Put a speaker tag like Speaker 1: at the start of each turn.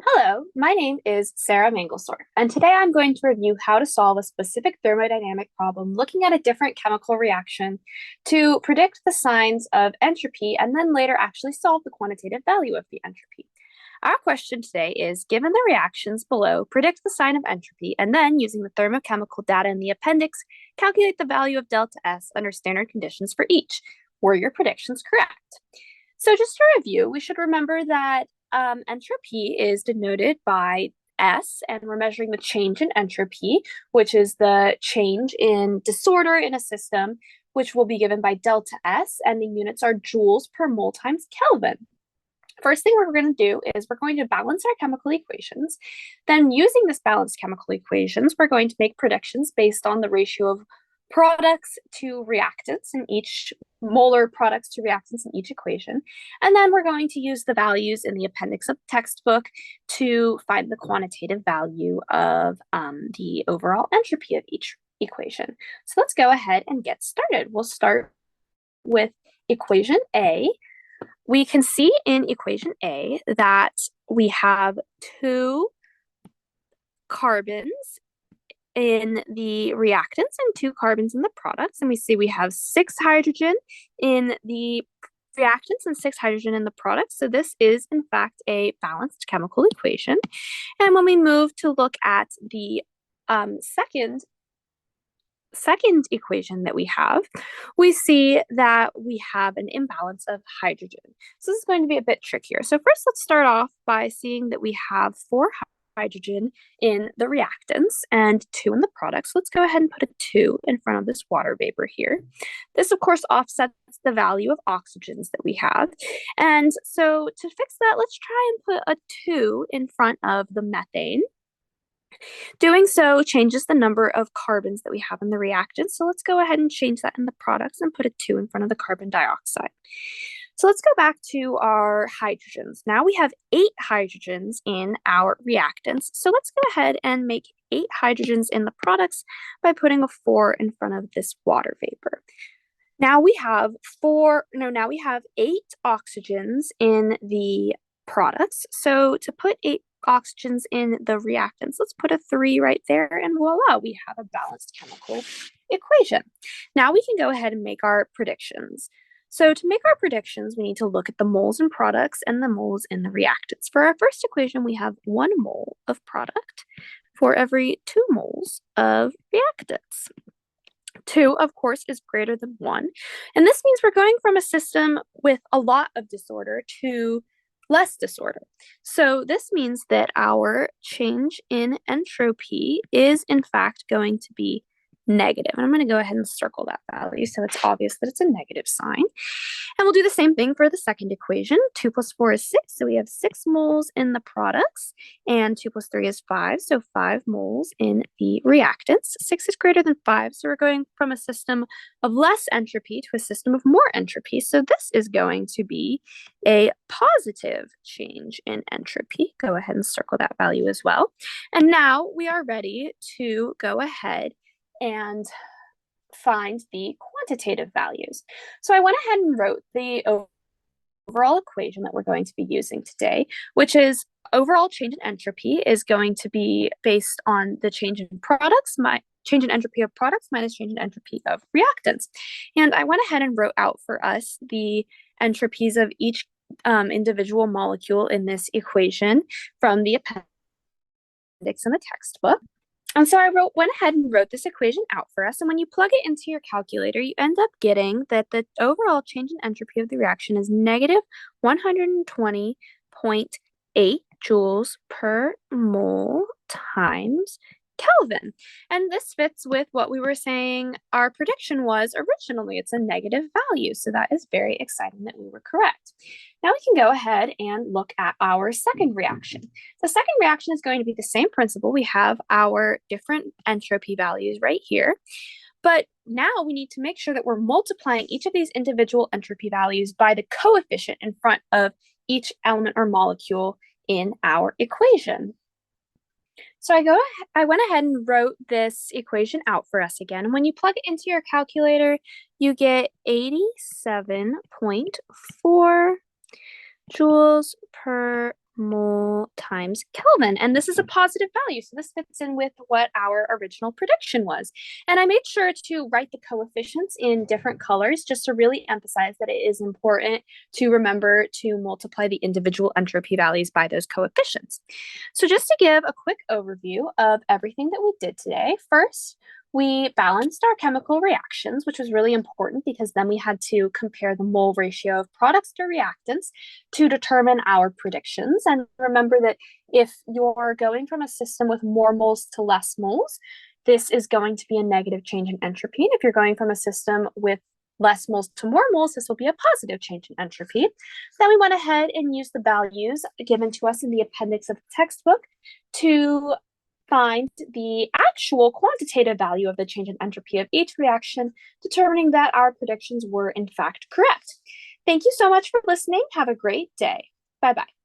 Speaker 1: Hello, my name is Sara Mangelsdorf, and today I'm going to review how to solve a specific thermodynamic problem looking at a different chemical reaction to predict the signs of entropy and then later actually solve the quantitative value of the entropy. Our question today is, given the reactions below, predict the sign of entropy, and then, using the thermochemical data in the appendix, calculate the value of delta S under standard conditions for each. Were your predictions correct? So just to review, we should remember that entropy is denoted by S, and we're measuring the change in entropy, which is the change in disorder in a system, which will be given by delta S, and the units are joules per mole times Kelvin. First thing we're going to do is we're going to balance our chemical equations. Then, using this balanced chemical equations, we're going to make predictions based on the ratio of products to reactants in each molar products to reactants in each equation. And then we're going to use the values in the appendix of the textbook to find the quantitative value of the overall entropy of each equation. So let's go ahead and get started. We'll start with equation A. We can see in equation A that we have two carbons in the reactants and two carbons in the products. And we see we have 6 hydrogen in the reactants and 6 hydrogen in the products. So this is, in fact, a balanced chemical equation. And when we move to look at the second equation that we have, we see that we have an imbalance of hydrogen. So this is going to be a bit trickier. So first, let's start off by seeing that we have 4 hydrogen in the reactants and 2 in the products. So let's go ahead and put a 2 in front of this water vapor here. This, of course, offsets the value of oxygens that we have. And so to fix that, let's try and put a 2 in front of the methane. Doing so changes the number of carbons that we have in the reactant. So let's go ahead and change that in the products and put a 2 in front of the carbon dioxide. So let's go back to our hydrogens. Now we have 8 hydrogens in our reactants. So let's go ahead and make 8 hydrogens in the products by putting a 4 in front of this water vapor. Now we have 8 oxygens in the products. So to put 8 oxygens in the reactants, let's put a 3 right there, and voila, we have a balanced chemical equation. Now we can go ahead and make our predictions. So to make our predictions, we need to look at the moles in products and the moles in the reactants. For our first equation, we have 1 mole of product for every 2 moles of reactants. 2, of course, is greater than 1. And this means we're going from a system with a lot of disorder to less disorder. So this means that our change in entropy is, in fact, going to be negative. And I'm going to go ahead and circle that value so it's obvious that it's a negative sign. And we'll do the same thing for the second equation. 2 plus 4 is 6, so we have 6 moles in the products, and 2 plus 3 is 5, so 5 moles in the reactants. 6 is greater than 5, so we're going from a system of less entropy to a system of more entropy. So this is going to be a positive change in entropy. Go ahead and circle that value as well. And now we are ready to go ahead and find the quantitative values. So I went ahead and wrote the overall equation that we're going to be using today, which is overall change in entropy is going to be based on the change in products, change in entropy of products minus change in entropy of reactants. And I went ahead and wrote out for us the entropies of each individual molecule in this equation from the appendix in the textbook. And so I went ahead and wrote this equation out for us. And when you plug it into your calculator, you end up getting that the overall change in entropy of the reaction is negative 120.8 joules per mole times Kelvin. And this fits with what we were saying our prediction was originally. It's a negative value. So that is very exciting that we were correct. Now we can go ahead and look at our second reaction. The second reaction is going to be the same principle. We have our different entropy values right here. But now we need to make sure that we're multiplying each of these individual entropy values by the coefficient in front of each element or molecule in our equation. So I went ahead and wrote this equation out for us again. And when you plug it into your calculator, you get 87.4 joules per mole times Kelvin. And this is a positive value. So this fits in with what our original prediction was. And I made sure to write the coefficients in different colors just to really emphasize that it is important to remember to multiply the individual entropy values by those coefficients. So just to give a quick overview of everything that we did today, first, we balanced our chemical reactions, which was really important because then we had to compare the mole ratio of products to reactants to determine our predictions. And remember that if you're going from a system with more moles to less moles, this is going to be a negative change in entropy. And if you're going from a system with less moles to more moles, this will be a positive change in entropy. Then we went ahead and used the values given to us in the appendix of the textbook to find the actual quantitative value of the change in entropy of each reaction, determining that our predictions were in fact correct. Thank you so much for listening. Have a great day. Bye-bye.